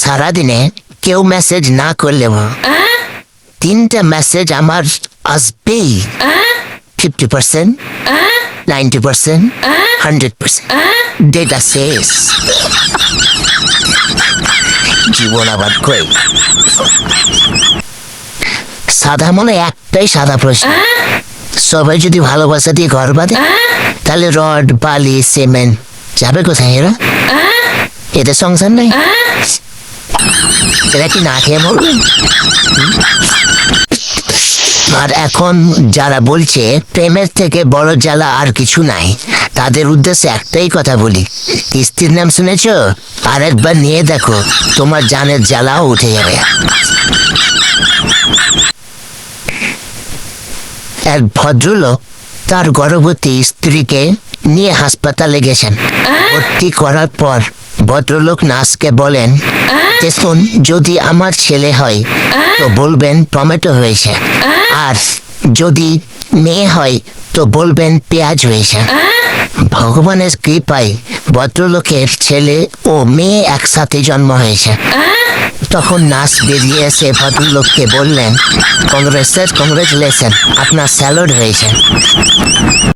সারাদিনে কেউ মেসেজ না করলেও 3টা মেসেজ আমার আসবেই। 50%, 90%, 100%। ডেটা শেষ, জীবন আবার কই। সাদা মনে একটাই সাদা প্রশ্ন, সবাই যদি ভালোবাসা দিয়ে ঘর বাঁধে তাহলে রড বালি সিমেন্ট যাবে কোথায়? এদের সংসার নেই, এরা কি না খেয়ে মরবে? আর এখন যারা বলছে প্রেমের থেকে বড় জ্বালা আর কিছু নাই, তাদের উদ্দেশ্যে একটাই কথা বলি, স্ত্রীর নাম শুনেছ? আর একবার নিয়ে দেখো, তোমার জানের জ্বালাও উঠে যাবে। এক ভদ্রলোক তার গর্ভবতী স্ত্রীকে নিয়ে হাসপাতালে গেছেন। ভর্তি করার পর ভদ্রলোক নার্সকে বলেন, দেখুন, যদি আমার ছেলে হয় তো বলবেন টমেটো হয়েছে, আর যদি মেয়ে হয় তো বলবেন পেঁয়াজ হয়েছে। ভগবানের কৃপায় ভদ্রলোকের ছেলে ও মেয়ে একসাথে জন্ম হয়েছে। তখন নার্স বেরিয়ে এসে ভদ্রলোককে বললেন, কংগ্রেচুলেশন, আপনার স্যালাড হয়েছে।